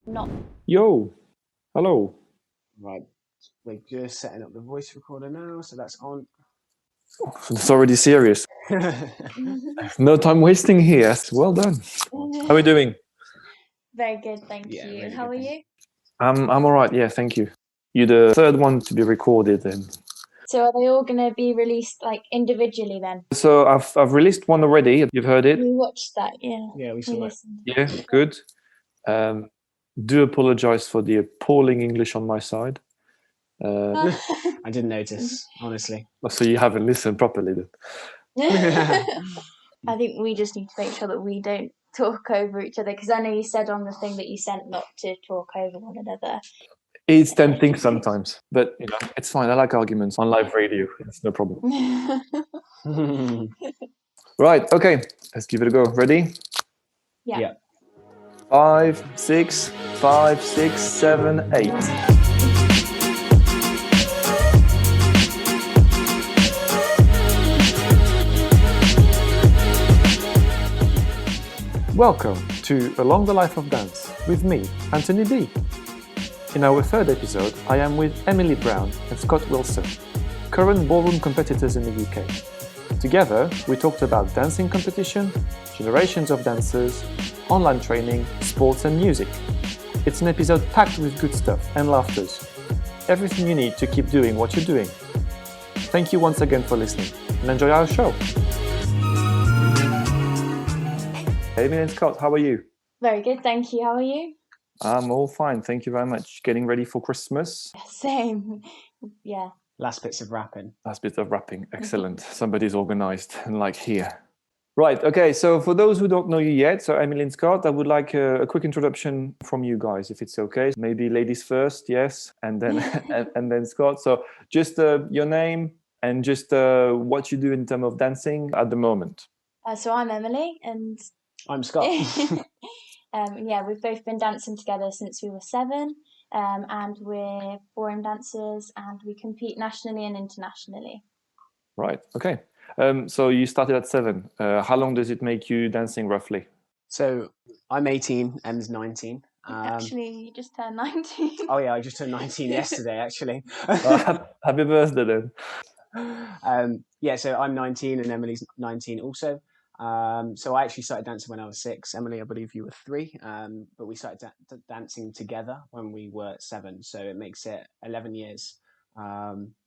Not. Yo, hello. Right, we're just setting up the voice recorder now, so that's on. It's already serious. No time wasting here. Well done. How are we doing? Very good, thank Yeah, you. really How good, are thank you? I'm all right. Yeah, thank you. You're the third one to be recorded, and So are they all going to be released like individually then? so I've released one already. You've heard it. We watched that, yeah. Yeah, we saw it. listened. Yeah, good. Do apologize for the appalling English on my side. I didn't notice, honestly. So you haven't listened properly then. I think we just need to make sure that we don't talk over each other, because I know you said on the thing that you sent not to talk over one another. It's tempting sometimes, but it's fine. I like arguments on live radio. It's no problem. Right. Okay. Let's give it a go. Ready? Yeah. 5, 6, 5, 6, 7, 8. Welcome to Along the Life of Dance with me, Anthony B. In our third episode, I am with Emily Brown and Scott Wilson, current ballroom competitors in the UK. Together, we talked about dancing competition, generations of dancers, online training, sports and music. It's an episode packed with good stuff and laughters. Everything you need to keep doing what you're doing. Thank you once again for listening and enjoy our show. Hey, Emily and Scott, how are you? Very good, thank you. How are you? I'm all fine, thank you very much. Getting ready for Christmas. Same. Yeah. Last bits of rapping. Last bit of wrapping, excellent. Somebody's organized, like here. Right, okay, so for those who don't know you yet, so Emily and Scott, I would like a quick introduction from you guys, if it's okay. Maybe ladies first, yes, and then and then Scott. So just your name and just what you do in terms of dancing at the moment. So I'm Emily, and I'm Scott. yeah, we've both been dancing together since we were 7, and we're ballroom dancers, and we compete nationally and internationally. Right, okay. So you started at 7. How long does it make you dancing roughly? So I'm 18, Em's 19. Actually, you just turned 19. Oh yeah, I just turned 19 yesterday, actually. Happy birthday then. Yeah, so I'm 19 and Emily's 19 also. So I actually started dancing when I was 6. Emily, I believe you were 3. But we started dancing together when we were 7. So it makes it 11 years.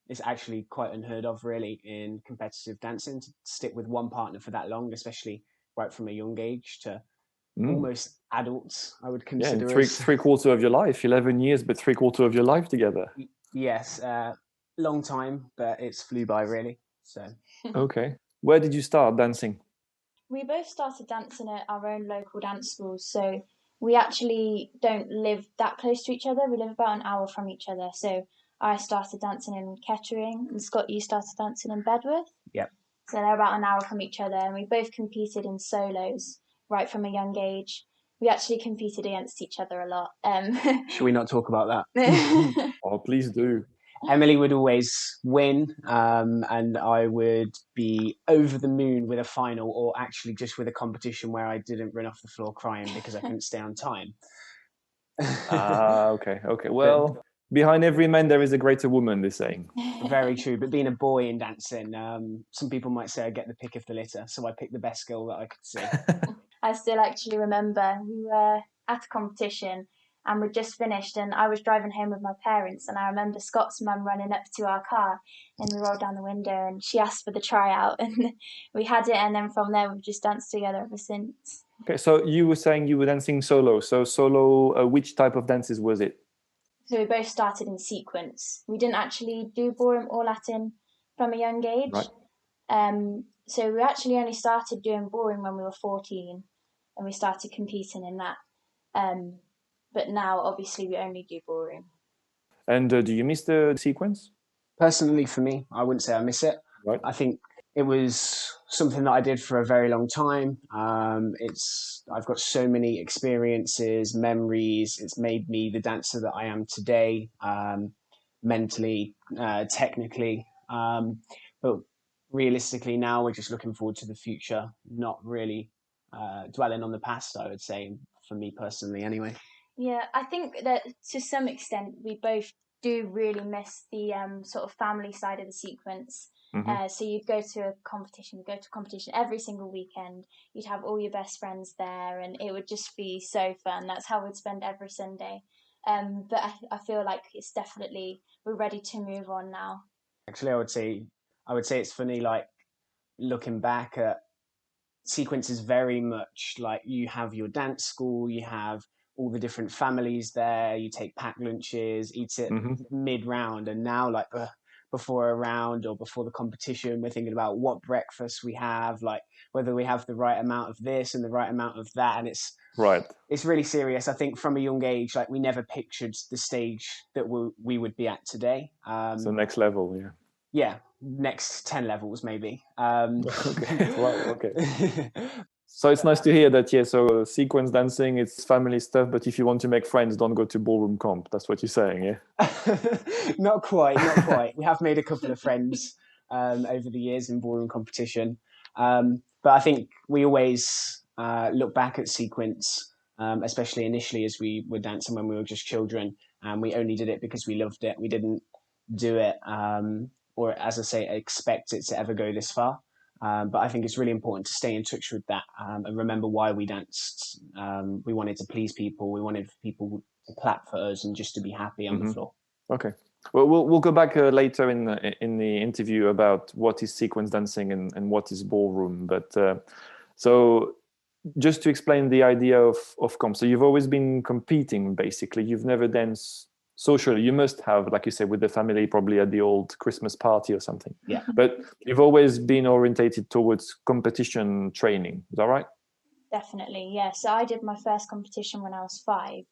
It's actually quite unheard of, really, in competitive dancing to stick with one partner for that long, especially right from a young age to almost adults, I would consider. Yeah, three quarters of your life, 11 years, but 3/4 of your life together. Yes, long time, but it's flew by, really. So okay. Where did you start dancing? We both started dancing at our own local dance schools, so we actually don't live that close to each other. We live about an hour from each other. So I started dancing in Kettering, and Scott, you started dancing in Bedworth. Yep. So they're about an hour from each other, and we both competed in solos right from a young age. We actually competed against each other a lot. Should we not talk about that? Oh, please do. Emily would always win, and I would be over the moon with a final, or actually just with a competition where I didn't run off the floor crying because I couldn't stay on time. Okay. Well, behind every man there is a greater woman, they're saying. Very true, but being a boy in dancing, some people might say I get the pick of the litter, so I picked the best girl that I could see. I still actually remember we were at a competition and we'd just finished, and I was driving home with my parents, and I remember Scott's mum running up to our car, and we rolled down the window and she asked for the tryout, and we had it, and then from there we've just danced together ever since. Okay, so you were saying you were dancing solo. So solo, which type of dances was it? So we both started in sequence. We didn't actually do ballroom or Latin from a young age. Right. So we actually only started doing ballroom when we were 14, and we started competing in that. But now, obviously, we only do ballroom. And do you miss the sequence? Personally, for me, I wouldn't say I miss it. Right. I think it was something that I did for a very long time. I've got so many experiences, memories. It's made me the dancer that I am today, mentally, technically. But realistically, now we're just looking forward to the future, not really dwelling on the past, I would say, for me personally anyway. Yeah, I think that to some extent we both do really miss the sort of family side of the sequence. Hmm. So you'd go to a competition, you'd go to a competition every single weekend. You'd have all your best friends there, and it would just be so fun. That's how we'd spend every Sunday. But I feel like it's definitely we're ready to move on now. Actually, I would say it's funny, like looking back at sequence is very much like you have your dance school, you have all the different families there, you take packed lunches, eat it Hmm. mid round, and now like before a round or before the competition, we're thinking about what breakfast we have, like whether we have the right amount of this and the right amount of that, and Right. it's really serious. I think from a young age, like we never pictured the stage that we would be at today. So next level, yeah. Yeah, next 10 levels maybe. Okay. Wow. Okay. So it's nice to hear that. Yeah. So sequence dancing, it's family stuff. But if you want to make friends, don't go to ballroom comp. That's what you're saying, yeah. Not quite, not quite. We have made a couple of friends over the years in ballroom competition. But I think we always look back at sequence, especially initially as we were dancing when we were just children, and we only did it because we loved it. We didn't do it, or as I say, expect it to ever go this far. But I think it's really important to stay in touch with that and remember why we danced. We wanted to please people. We wanted people to clap for us and just to be happy on the floor. Okay. Well, we'll go back later in the interview about what is sequence dancing and what is ballroom. But so just to explain the idea of comp. So you've always been competing, basically. You've never danced socially. You must have, like you said, with the family, probably at the old Christmas party or something. Yeah. But you've always been orientated towards competition training. Is that right? Definitely, yeah. So I did my first competition when I was 5.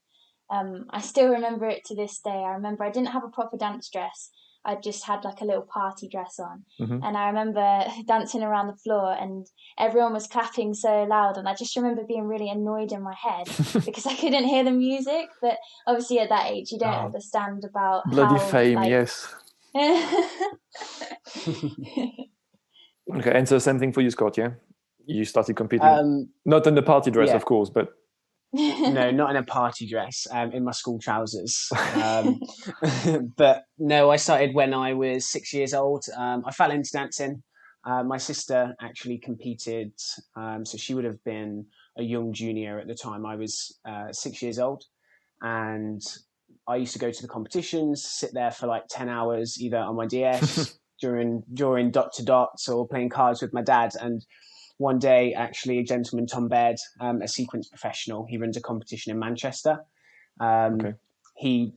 I still remember it to this day. I remember I didn't have a proper dance dress. I just had like a little party dress on. Mm-hmm. And I remember dancing around the floor and everyone was clapping so loud. And I just remember being really annoyed in my head because I couldn't hear the music. But obviously at that age, you don't Oh, understand about bloody how, fame, like, yes. Okay, and so same thing for you, Scott, yeah? You started competing, not in the party dress, Yeah. of course, but... No, not in a party dress, in my school trousers. But no, I started when I was 6 years old. I fell into dancing. My sister actually competed, so she would have been a young junior at the time. I was 6 years old, and I used to go to the competitions, sit there for like 10 hours, either on my DS during dot to dots or playing cards with my dad. And one day, actually, a gentleman, Tom Baird, a sequence professional, he runs a competition in Manchester. Okay. He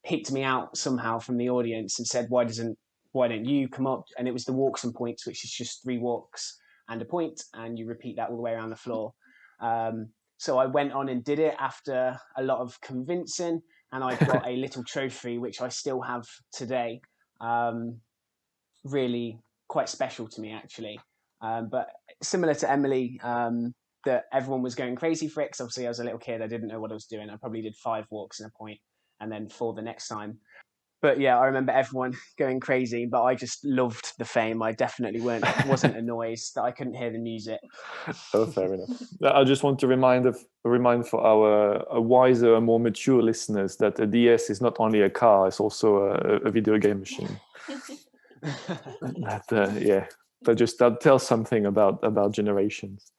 picked me out somehow from the audience and said, why don't you come up? And it was the walks and points, which is just 3 walks and a point, and you repeat that all the way around the floor. So I went on and did it after a lot of convincing, and I got a little trophy, which I still have today. Really quite special to me, actually. But similar to Emily, that everyone was going crazy for it, because obviously I was a little kid, I didn't know what I was doing. I probably did 5 walks and a point, and then 4 the next time. But yeah, I remember everyone going crazy, but I just loved the fame. I definitely wasn't annoyed that I couldn't hear the music. Oh, fair enough. I just want to remind for our wiser and more mature listeners that a DS is not only a car; it's also a video game machine. That tells something about generations.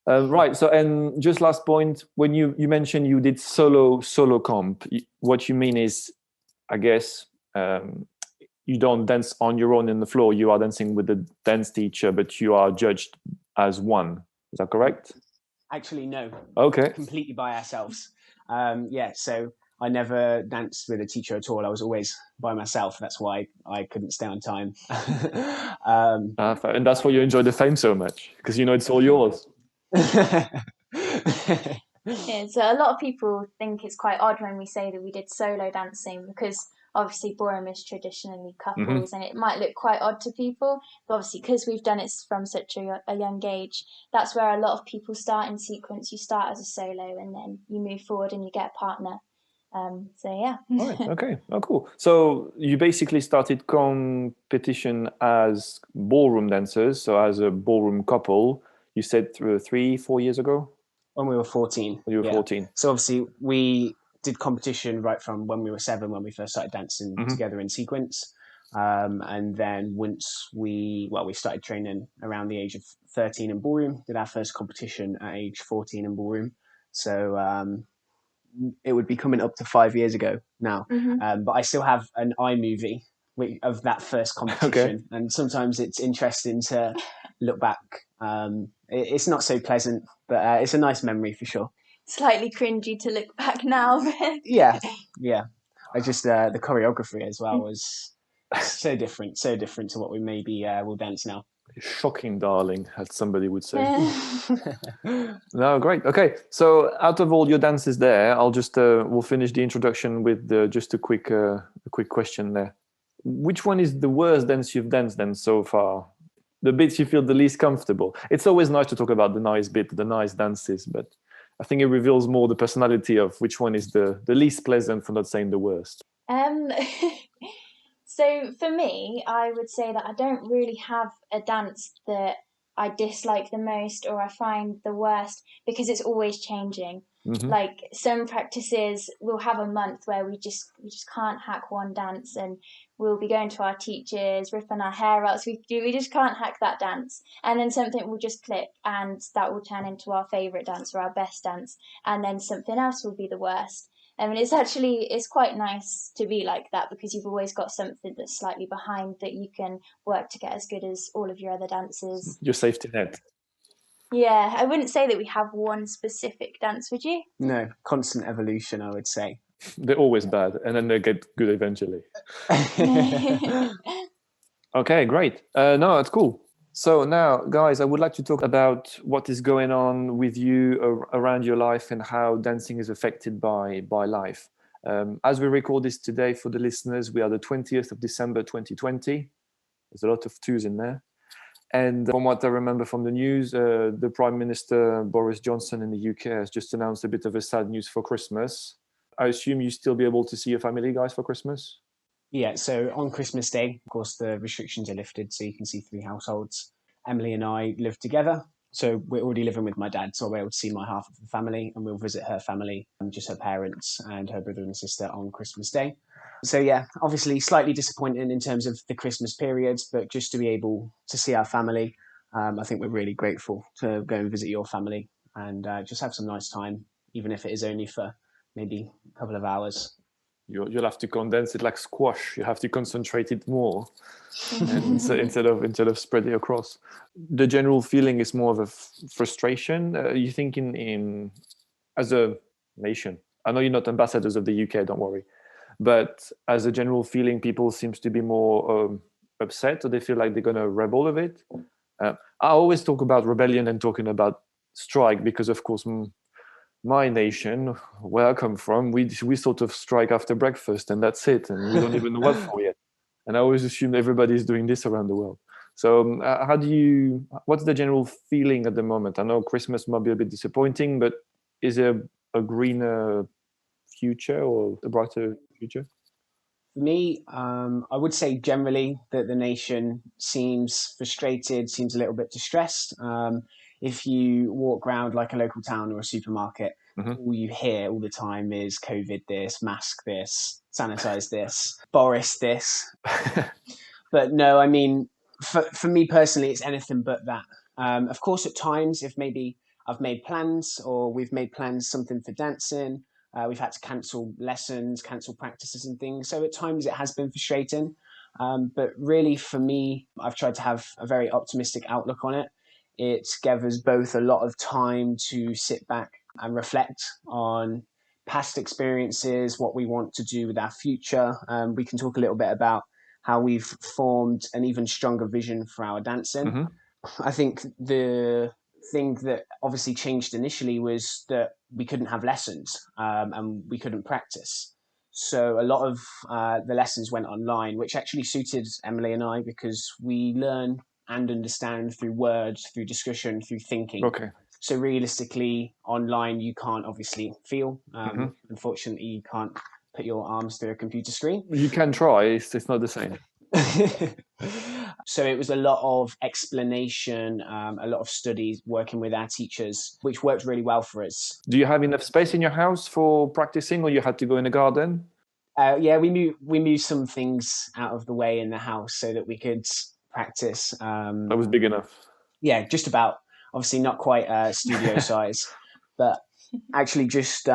Right. So, and just last point, when you mentioned you did solo comp, what you mean is, I guess, you don't dance on your own in the floor. You are dancing with the dance teacher, but you are judged as one. Is that correct? Actually, no. Okay. Completely by ourselves. So I never danced with a teacher at all. I was always by myself. That's why I couldn't stay on time. And that's why you enjoy the fame so much, because you know it's all yours. Yeah, so a lot of people think it's quite odd when we say that we did solo dancing because obviously ballroom is traditionally couples and it might look quite odd to people, but obviously because we've done it from such a young age, that's where a lot of people start in sequence. You start as a solo and then you move forward and you get a partner. So yeah. Right. Okay. Oh, cool. So you basically started competition as ballroom dancers, so as a ballroom couple. You said 3-4 years ago. When we were 14. When you were 14. So obviously we did competition right from when we were 7, when we first started dancing together in sequence. And then once we started training around the age of 13 in ballroom, did our first competition at age 14 in ballroom. So it would be coming up to 5 years ago now. But I still have an iMovie of that first competition. Okay. And sometimes it's interesting to look back. It's not so pleasant, but it's a nice memory for sure. Slightly cringy to look back now. Yeah. I just, the choreography as well was so different to what we maybe will dance now. Shocking, darling, as somebody would say. No, great. Okay, so out of all your dances there, I'll just we'll finish the introduction with just a quick question there. Which one is the worst dance you've danced then so far? The bits you feel the least comfortable. It's always nice to talk about the nice bit, the nice dances, but I think it reveals more the personality of which one is the least pleasant, for not saying the worst. So for me, I would say that I don't really have a dance that I dislike the most or I find the worst, because it's always changing. Like some practices, we'll have a month where we just can't hack one dance, and we'll be going to our teachers, ripping our hair out. So we just can't hack that dance. And then something will just click, and that will turn into our favourite dance or our best dance. And then something else will be the worst. I mean, it's quite nice to be like that, because you've always got something that's slightly behind that you can work to get as good as all of your other dances. Your safety net. Yeah, I wouldn't say that we have one specific dance, would you? No, constant evolution, I would say. They're always bad, and then they get good eventually. Okay, great. No, it's cool. So now, guys, I would like to talk about what is going on with you around your life and how dancing is affected by life. As we record this today for the listeners, we are the 20th of December 2020. There's a lot of twos in there. And from what I remember from the news, the Prime Minister, Boris Johnson in the UK, has just announced a bit of a sad news for Christmas. I assume you still be able to see your family, guys, for Christmas? Yeah, so on Christmas Day, of course, the restrictions are lifted, so you can see 3 households. Emily and I live together, so we're already living with my dad, so I'll be able to see my half of the family, and we'll visit her family, just her parents and her brother and sister on Christmas Day. So yeah, obviously slightly disappointing in terms of the Christmas periods, but just to be able to see our family, I think we're really grateful to go and visit your family and just have some nice time, even if it is only for maybe a couple of hours. You'll have to condense it like squash. You have to concentrate it more instead of spread it across. The general feeling is more of a frustration. You think in as a nation, I know you're not ambassadors of the UK, don't worry, but as a general feeling, people seems to be more upset, or they feel like they're going to rebel a bit. I always talk about rebellion and talking about strike because, of course, my nation, where I come from, we sort of strike after breakfast and that's it, and we don't even know what for yet. And I always assume everybody's doing this around the world. So what's the general feeling at the moment? I know Christmas might be a bit disappointing, but is there a greener future or a brighter future? For me, I would say generally that the nation seems frustrated, seems a little bit distressed. If you walk around like a local town or a supermarket, all you hear all the time is COVID this, mask this, sanitize this, Boris this. But no, I mean, for me personally, it's anything but that. Of course, at times, if maybe I've made plans or we've made plans something for dancing, we've had to cancel lessons, cancel practices and things. So at times it has been frustrating. But really for me, I've tried to have a very optimistic outlook on it. It gave us both a lot of time to sit back and reflect on past experiences, what we want to do with our future. We can talk a little bit about how we've formed an even stronger vision for our dancing. I think the thing that obviously changed initially was that we couldn't have lessons and we couldn't practice. So a lot of the lessons went online, which actually suited Emily and I because we learn and understand through words, through discussion, through thinking. Okay. So realistically, online, you can't obviously feel. Unfortunately, you can't put your arms through a computer screen. You can try, it's not the same. So it was a lot of explanation, a lot of studies, working with our teachers, which worked really well for us. Do you have enough space in your house for practicing, or you had to go in the garden? Yeah, we moved some things out of the way in the house so that we could practice. That was big enough. Yeah, just about. Obviously, not quite studio size, but actually, just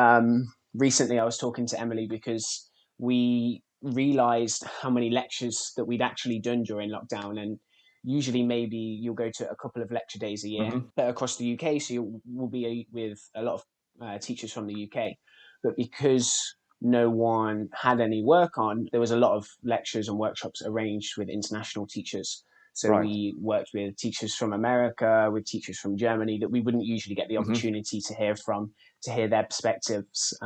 recently, I was talking to Emily because we realised how many lectures that we'd actually done during lockdown, and usually maybe you'll go to a couple of lecture days a year across the UK, so you will be with a lot of teachers from the UK, but because no one had any work on, there was a lot of lectures and workshops arranged with international teachers. So Right. we worked with teachers from America, with teachers from Germany that we wouldn't usually get the opportunity to hear from, to hear their perspectives.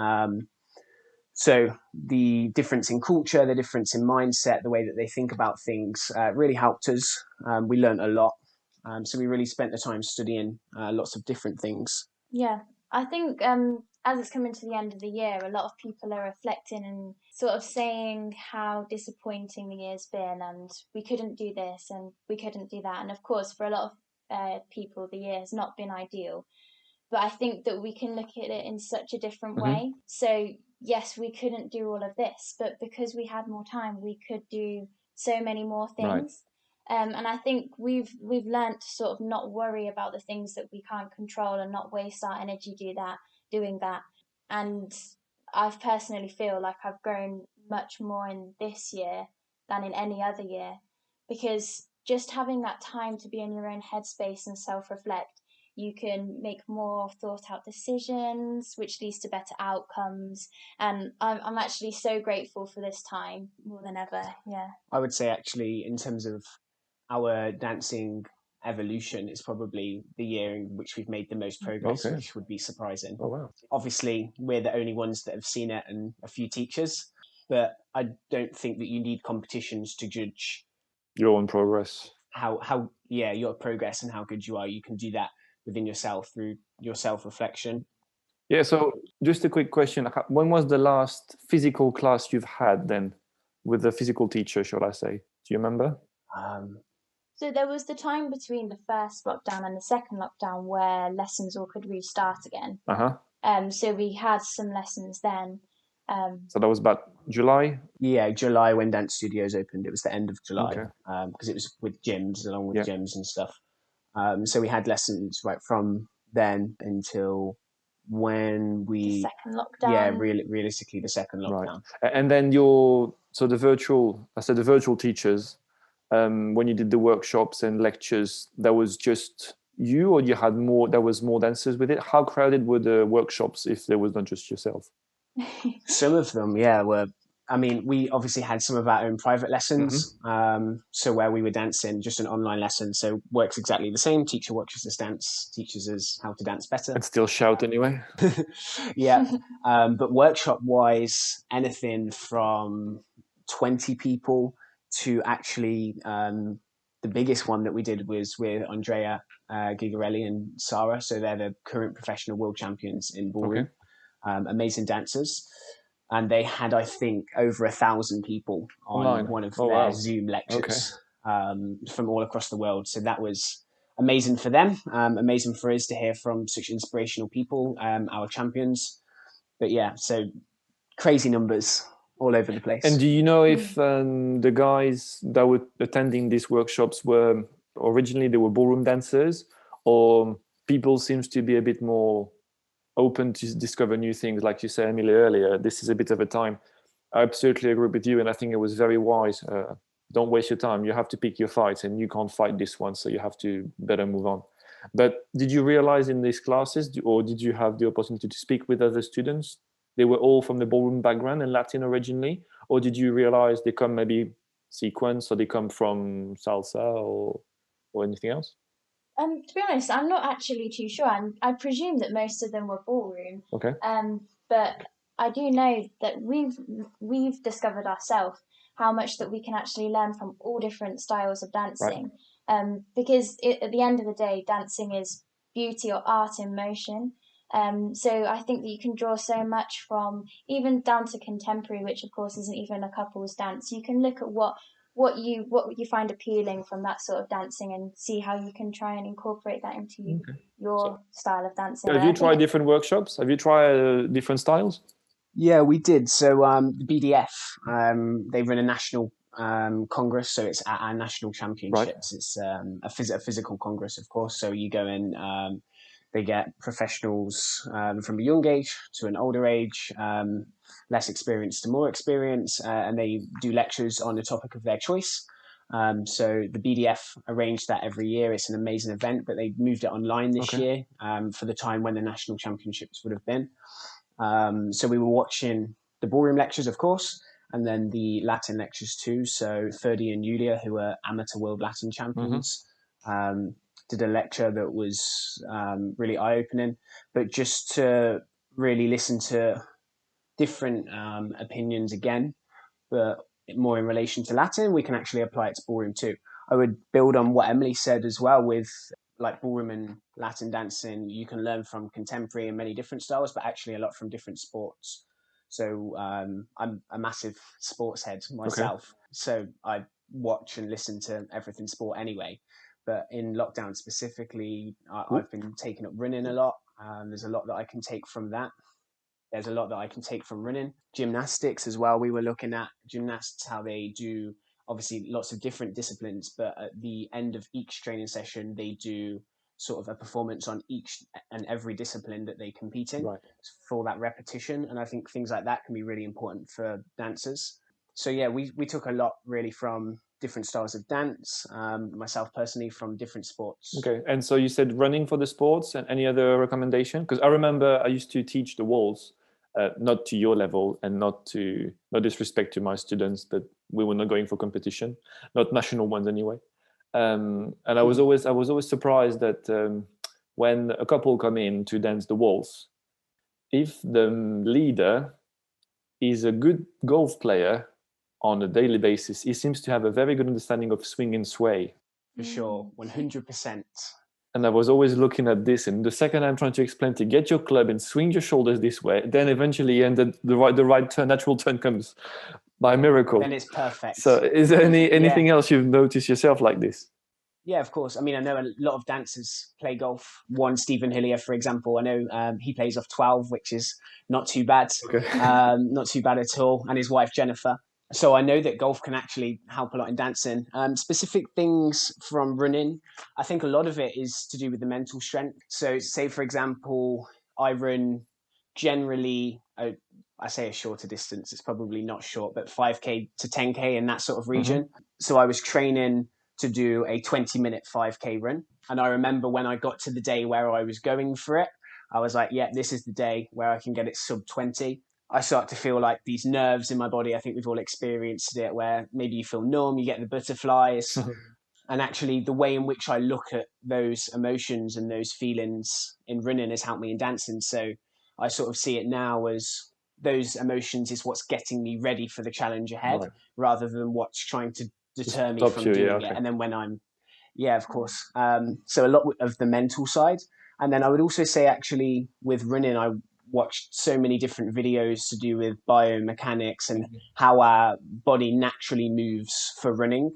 So the difference in culture, the difference in mindset, the way that they think about things really helped us. We learned a lot. So we really spent the time studying lots of different things. Yeah, I think as it's coming to the end of the year, a lot of people are reflecting and sort of saying how disappointing the year's been, and we couldn't do this and we couldn't do that. And of course, for a lot of people, the year has not been ideal. But I think that we can look at it in such a different way. So, yes, we couldn't do all of this, but because we had more time, we could do so many more Right. things. And I think we've learned to sort of not worry about the things that we can't control and not waste our energy doing that. And I personally feel like I've grown much more in this year than in any other year, because just having that time to be in your own headspace and self-reflect, you can make more thought out decisions, which leads to better outcomes. And I'm actually so grateful for this time more than ever. Yeah. I would say, actually, in terms of our dancing evolution, it's probably the year in which we've made the most progress, Okay. which would be surprising. Oh, wow. Obviously, we're the only ones that have seen it, and a few teachers, but I don't think that you need competitions to judge Your own progress. how your progress and how good you are. You can do that within yourself through your self-reflection. Yeah, so just a quick question. When was the last physical class you've had then with the physical teacher, shall I say? Do you remember? So there was the time between the first lockdown and the second lockdown where lessons all could restart again. So we had some lessons then. So that was about July? Yeah, July, when dance studios opened. It was the end of July, Okay. because it was with gyms, along with Yeah. gyms and stuff. So we had lessons right from then until when The we second lockdown. realistically the second lockdown. Right. And then the virtual teachers, when you did the workshops and lectures, that was just you, or you had more, there was more dancers with it? How crowded were the workshops if there was not just yourself? Some of them, were. I mean, we obviously had some of our own private lessons, so where we were dancing, just an online lesson. So works exactly the same. Teacher watches us dance, teaches us how to dance better. And still shout anyway? Yeah. But workshop-wise, anything from 20 people to actually the biggest one that we did was with Andrea Gigarelli and Sarah. So they're the current professional world champions in ballroom. Amazing dancers. And they had, I think, over 1,000 people on Online. one of Oh, their wow. Zoom lectures Okay. from all across the world. So that was amazing for them, amazing for us to hear from such inspirational people, our champions. But yeah, so crazy numbers all over the place. And do you know if the guys that were attending these workshops were originally they were ballroom dancers, or people seems to be a bit more open to discover new things? Like you said, Emily, earlier, this is a bit of a time. I absolutely agree with you, and I think it was very wise. Don't waste your time. You have to pick your fights, and you can't fight this one, so you have to better move on. But did you realize in these classes, or did you have the opportunity to speak with other students? They were all from the ballroom background and Latin originally, or did you realize they come maybe sequence, or they come from salsa or anything else? To be honest, I'm not actually too sure. I presume that most of them were ballroom. Okay. But I do know that we've discovered ourselves how much that we can actually learn from all different styles of dancing. Because at the end of the day, dancing is beauty or art in motion. So I think that you can draw so much from, even down to contemporary, which of course isn't even a couple's dance. You can look at what what you find appealing from that sort of dancing, and see how you can try and incorporate that into your style of dancing. Have And you I think tried different workshops? Have you tried different styles? Yeah, we did. So the BDF, they run a national congress, so it's at our national championships. It's a physical congress, of course. So you go in, they get professionals from a young age to an older age, less experience to more experience, and they do lectures on a topic of their choice. So the BDF arranged that every year. It's an amazing event, but they moved it online this year for the time when the national championships would have been. So we were watching the ballroom lectures, of course, and then the Latin lectures too. So Ferdy and Julia, who are amateur world Latin champions, did a lecture that was really eye-opening. But just to really listen to different opinions again, but more in relation to Latin, we can actually apply it to ballroom too. I would build on what Emily said as well with like ballroom and Latin dancing. You can learn from contemporary and many different styles, but actually a lot from different sports. So I'm a massive sports head myself. So I watch and listen to everything sport anyway. But in lockdown specifically, I've been taking up running a lot. There's a lot that I can take from that. There's a lot that I can take from running. Gymnastics as well. We were looking at gymnasts, how they do obviously lots of different disciplines, but at the end of each training session, they do sort of a performance on each and every discipline that they compete in for that repetition. And I think things like that can be really important for dancers. So yeah, we took a lot really from different styles of dance, myself personally from different sports. Okay, and so you said running for the sports, and any other recommendation? Because I remember I used to teach the waltz, not to your level, and not disrespect to my students, but we were not going for competition, not national ones anyway. And I was always surprised that when a couple come in to dance the waltz, if the leader is a good golf player on a daily basis, he seems to have a very good understanding of swing and sway. For sure, 100%. And I was always looking at this, and the second I'm trying to explain to get your club and swing your shoulders this way, then eventually, and the right turn, natural turn comes by miracle. Then it's perfect. So, is there anything else you've noticed yourself like this? Yeah, of course. I mean, I know a lot of dancers play golf. One, Stephen Hillier, for example, I know he plays off 12, which is not too bad. Not too bad at all. And his wife, Jennifer. So I know that golf can actually help a lot in dancing. Specific things from running, I think a lot of it is to do with the mental strength. So say, for example, I run generally, I say a shorter distance, it's probably not short, but 5K to 10K in that sort of region. So I was training to do a 20-minute 5K run. And I remember when I got to the day where I was going for it, I was like, yeah, this is the day where I can get it sub 20. I start to feel like these nerves in my body. I think we've all experienced it where maybe you feel numb, you get the butterflies. And actually the way in which I look at those emotions and those feelings in running has helped me in dancing. So I sort of see it now as those emotions is what's getting me ready for the challenge ahead, rather than what's trying to deter me from doing it. And then when I'm, of course. So a lot of the mental side. And then I would also say actually with running, I watched so many different videos to do with biomechanics and how our body naturally moves for running,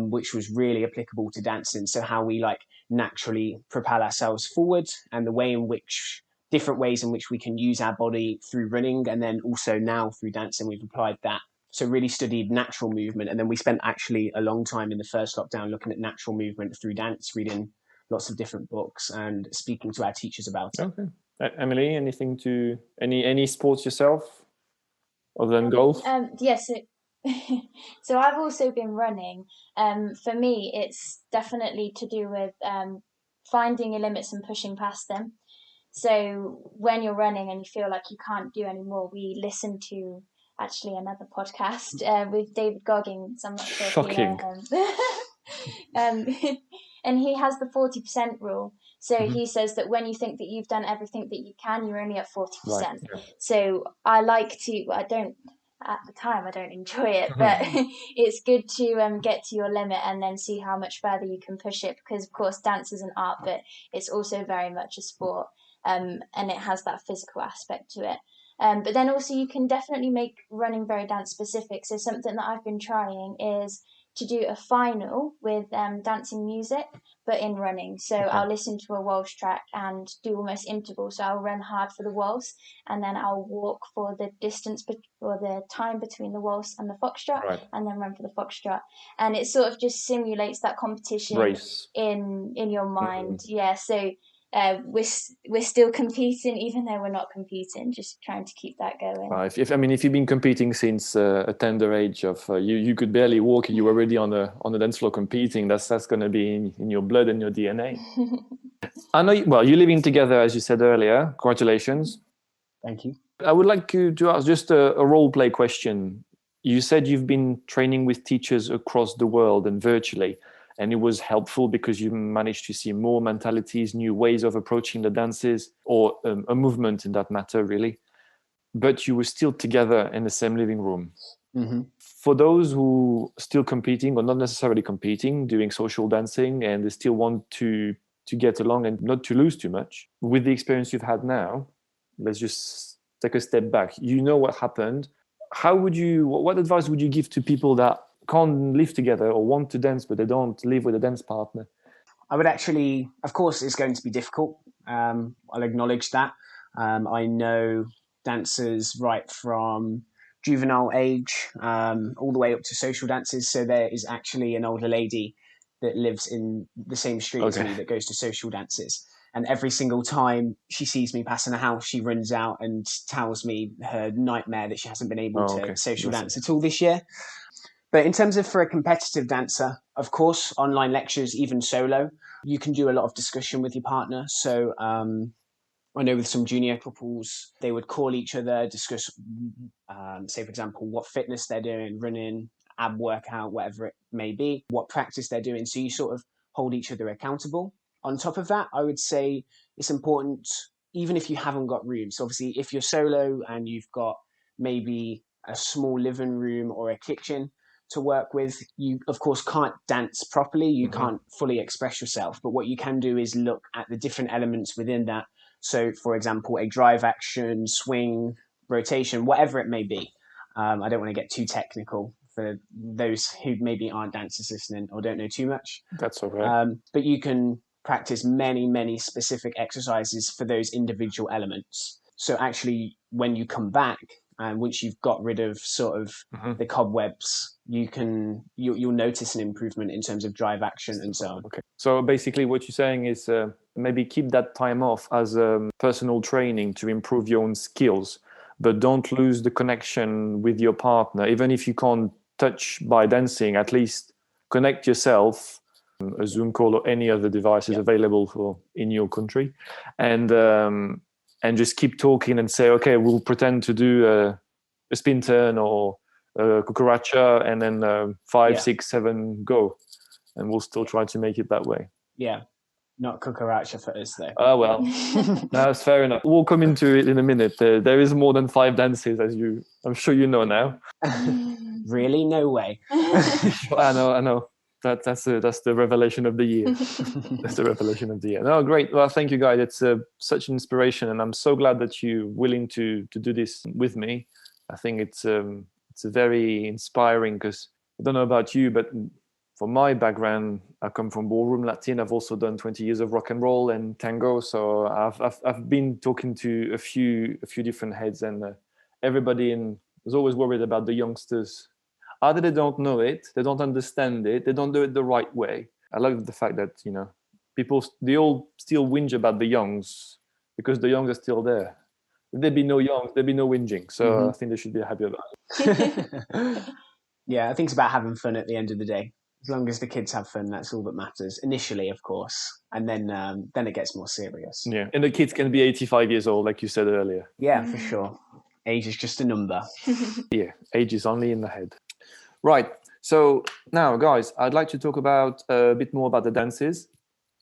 which was really applicable to dancing. So how we like naturally propel ourselves forward, and the way in which different ways in which we can use our body through running. And then also now through dancing, we've applied that. So really studied natural movement. And then we spent actually a long time in the first lockdown looking at natural movement through dance, reading lots of different books and speaking to our teachers about it. Okay. Emily, anything to any sports yourself other than golf? Yes. So I've also been running. For me, it's definitely to do with finding your limits and pushing past them. So when you're running and you feel like you can't do any more, we listen to actually another podcast with David Goggins. I'm not sure Shocking. If you know him. And he has the 40% rule. So he says that when you think that you've done everything that you can, you're only at 40%. So I like to, at the time, I don't enjoy it, but it's good to get to your limit and then see how much further you can push it. Because, of course, dance is an art, but it's also very much a sport. And it has that physical aspect to it. But then also you can definitely make running very dance specific. So something that I've been trying is to do a final with dancing music, but in running. So I'll listen to a waltz track and do almost intervals. So I'll run hard for the waltz, and then I'll walk for the distance or the time between the waltz and the foxtrot, and then run for the foxtrot. And it sort of just simulates that competition Race in your mind. Yeah. So we're still competing, even though we're not competing. Just trying to keep that going. If you've been competing since a tender age of you could barely walk, and you were already on the dance floor competing. That's going to be in your blood and your DNA. I know. You're living together, as you said earlier. Congratulations. Thank you. I would like to ask just a role play question. You said you've been training with teachers across the world and virtually. And it was helpful because you managed to see more mentalities, new ways of approaching the dances, or a movement in that matter, really. But you were still together in the same living room. Mm-hmm. For those who are still competing, or not necessarily competing, doing social dancing, and they still want to get along and not to lose too much, with the experience you've had now, let's just take a step back. You know what happened. What advice would you give to people that can't live together or want to dance, but they don't live with a dance partner? I would actually, of course, it's going to be difficult. I'll acknowledge that. I know dancers right from juvenile age all the way up to social dances. So there is actually an older lady that lives in the same street as me that goes to social dances. And every single time she sees me passing the house, she runs out and tells me her nightmare that she hasn't been able to social dance at all this year. But in terms of for a competitive dancer, of course, online lectures, even solo, you can do a lot of discussion with your partner. So I know with some junior couples, they would call each other, discuss, say, for example, what fitness they're doing, running, ab workout, whatever it may be, what practice they're doing. So you sort of hold each other accountable. On top of that, I would say it's important, even if you haven't got rooms. Obviously, if you're solo and you've got maybe a small living room or a kitchen to work with, you of course can't dance properly, you can't fully express yourself, but what you can do is look at the different elements within that. So for example, a drive action, swing, rotation, whatever it may be. I don't want to get too technical for those who maybe aren't dancers listening or don't know too much. That's all right. But you can practice many specific exercises for those individual elements. So actually when you come back, and once you've got rid of sort of the cobwebs, you'll notice an improvement in terms of drive action and so on. Okay. So basically what you're saying is maybe keep that time off as personal training to improve your own skills, but don't lose the connection with your partner. Even if you can't touch by dancing, at least connect yourself, a Zoom call or any other devices available in your country, and just keep talking and say, okay, we'll pretend to do a spin turn or a cucaracha, and then 5, 6, 7, go. And we'll still try to make it that way. Yeah, not cucaracha for us though. Oh, well, that's fair enough. We'll come into it in a minute. There is more than 5 dances, I'm sure you know now. Really? No way. I know. That's the revelation of the year. That's the revelation of the year. No, great. Well, thank you, guys. It's such an inspiration, and I'm so glad that you're willing to do this with me. I think it's a very inspiring, because I don't know about you, but for my background, I come from ballroom Latin. I've also done 20 years of rock and roll and tango. So I've been talking to a few different heads, and everybody was always worried about the youngsters. Either they don't know it, they don't understand it, they don't do it the right way. I love the fact that, people, they all still whinge about the youngs because the youngs are still there. If there'd be no youngs, there'd be no whinging. So I think they should be happy about it. Yeah, I think it's about having fun at the end of the day. As long as the kids have fun, that's all that matters. Initially, of course, and then it gets more serious. Yeah, and the kids can be 85 years old, like you said earlier. Yeah, for sure. Age is just a number. Yeah, age is only in the head. Right. So now, guys, I'd like to talk about a bit more about the dances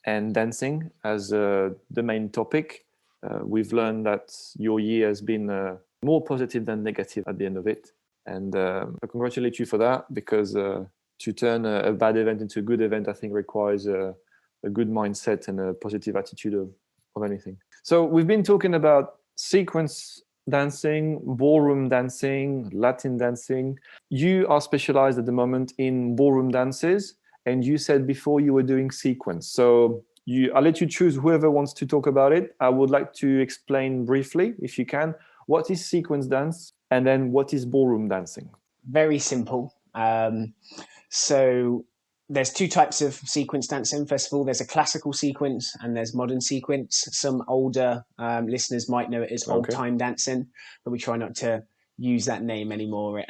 and dancing as the main topic. We've learned that your year has been more positive than negative at the end of it. And I congratulate you for that, because to turn a bad event into a good event, I think requires a good mindset and a positive attitude of anything. So we've been talking about sequence dancing, ballroom dancing, Latin dancing. You are specialized at the moment in ballroom dances, and you said before you were doing sequence. So I'll let you choose whoever wants to talk about it. I would like to explain briefly, if you can, what is sequence dance, and then what is ballroom dancing. Very simple. So there's two types of sequence dancing. First of all, there's a classical sequence and there's modern sequence. Some older listeners might know it as old time dancing, but we try not to use that name anymore. It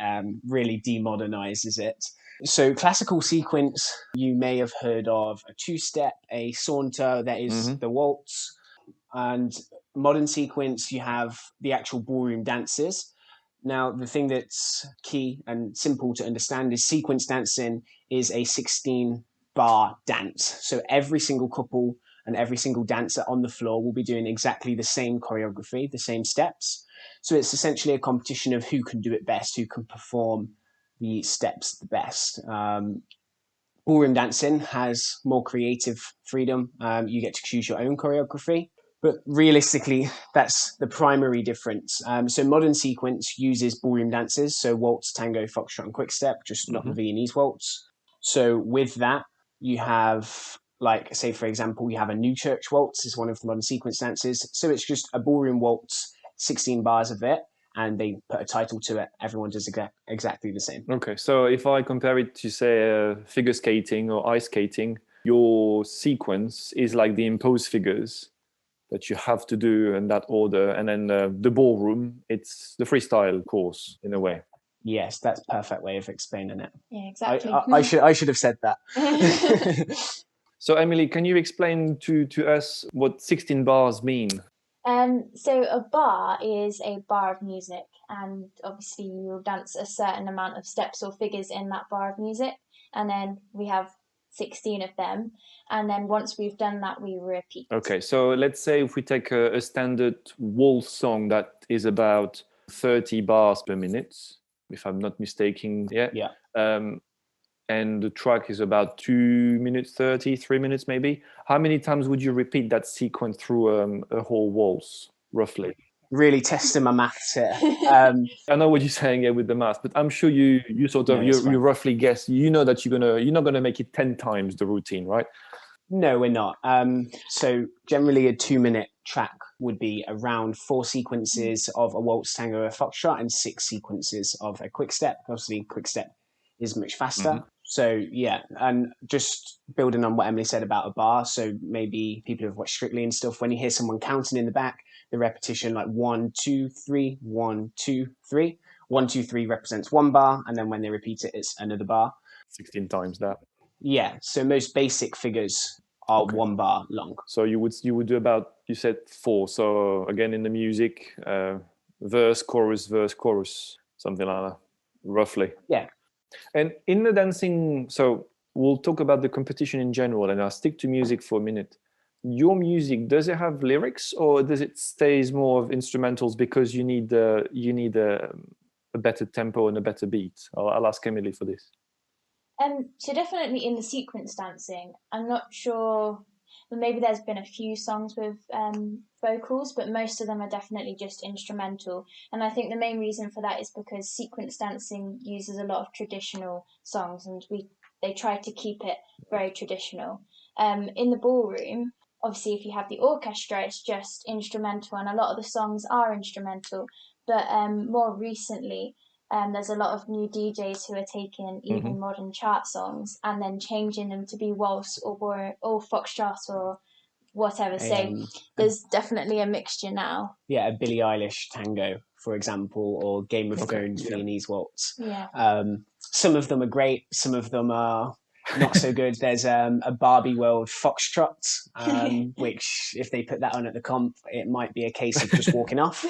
really demodernizes it. So classical sequence, you may have heard of a two-step, a saunter, that is the waltz. And modern sequence, you have the actual ballroom dances. Now, the thing that's key and simple to understand is sequence dancing is a 16-bar dance. So every single couple and every single dancer on the floor will be doing exactly the same choreography, the same steps. So it's essentially a competition of who can do it best, who can perform the steps the best. Ballroom dancing has more creative freedom. You get to choose your own choreography. But realistically, that's the primary difference. So modern sequence uses ballroom dances, so waltz, tango, foxtrot, and quickstep, just not the Viennese waltz. So with that, you have, like, say, for example, you have a new church waltz is one of the modern sequence dances. So it's just a ballroom waltz, 16 bars of it, and they put a title to it. Everyone does exactly the same. Okay, so if I compare it to, say, figure skating or ice skating, your sequence is like the imposed figures that you have to do in that order, and then the ballroom, it's the freestyle course in a way. Yes, that's a perfect way of explaining it. Yeah, exactly. I should have said that. So Emily, can you explain to us what 16 bars mean? So a bar is a bar of music, and obviously you'll dance a certain amount of steps or figures in that bar of music, and then we have 16 of them, and then once we've done that, we repeat. Okay, so let's say if we take a standard waltz song that is about 30 bars per minute, if I'm not mistaken, Yeah. And the track is about 2 minutes 30, 3 minutes maybe. How many times would you repeat that sequence through a whole waltz, roughly? Really testing my maths here. I know what you're saying with the math, but I'm sure you sort of you roughly guess. You know that you're not gonna make it 10 times the routine, right? No, we're not. So generally, a 2-minute track would be around 4 sequences of a waltz, tango, a foxtrot, and 6 sequences of a quickstep. Obviously, quickstep is much faster. So yeah, and just building on what Emily said about a bar. So maybe people who've watched Strictly and stuff, when you hear someone counting in the back, the repetition like 1, 2, 3, 1, 2, 3. 1, 2, 3 represents 1 bar, and then when they repeat it, it's another bar. 16 times that. Yeah. So most basic figures are 1 bar long. So you would do about, you said 4. So again, in the music, verse, chorus, something like that, roughly. Yeah. And in the dancing, so we'll talk about the competition in general, and I'll stick to music for a minute. Your music, does it have lyrics, or does it stays more of instrumentals because you need a better tempo and a better beat? I'll ask Emily for this. So definitely in the sequence dancing, I'm not sure, but maybe there's been a few songs with vocals, but most of them are definitely just instrumental. And I think the main reason for that is because sequence dancing uses a lot of traditional songs, and they try to keep it very traditional. In the ballroom, obviously if you have the orchestra, it's just instrumental, and a lot of the songs are instrumental. But more recently, there's a lot of new DJs who are taking even modern chart songs and then changing them to be waltz or foxtrot or whatever. So there's definitely a mixture now. Yeah, a Billie Eilish tango, for example, or Game of Thrones Viennese waltz. Yeah. Some of them are great. Some of them are not so good. There's a Barbie World foxtrot, which if they put that on at the comp, it might be a case of just walking off.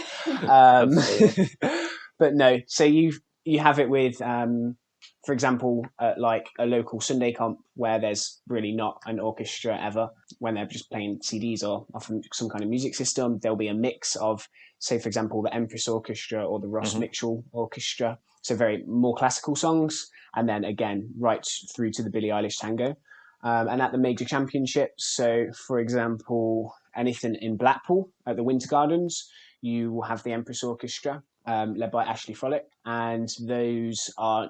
But no, so you have it with, for example, like a local Sunday comp where there's really not an orchestra ever. When they're just playing CDs or often some kind of music system, there'll be a mix of, say, for example, the Empress Orchestra or the Ross Mitchell Orchestra. So very more classical songs. And then again, right through to the Billie Eilish tango. And at the major championships, so for example, anything in Blackpool at the Winter Gardens, you will have the Empress Orchestra, led by Ashley Frolick, and those are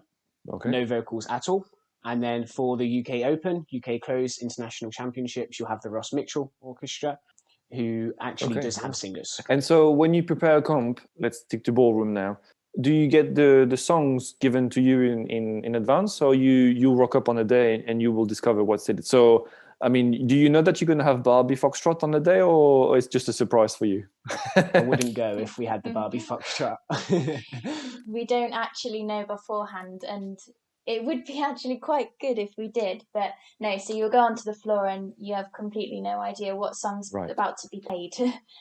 no vocals at all. And then for the UK Open, UK Closed International Championships, you'll have the Ross Mitchell Orchestra, who actually does have singers. And so when you prepare a comp, let's stick to ballroom now, do you get the songs given to you in advance, or you rock up on a day and you will discover what's in it? So, I mean, do you know that you're going to have Barbie Foxtrot on the day, or it's just a surprise for you? I wouldn't go if we had the Barbie Foxtrot. We don't actually know beforehand, and it would be actually quite good if we did, but no. So you'll go onto the floor and you have completely no idea what song's about to be played,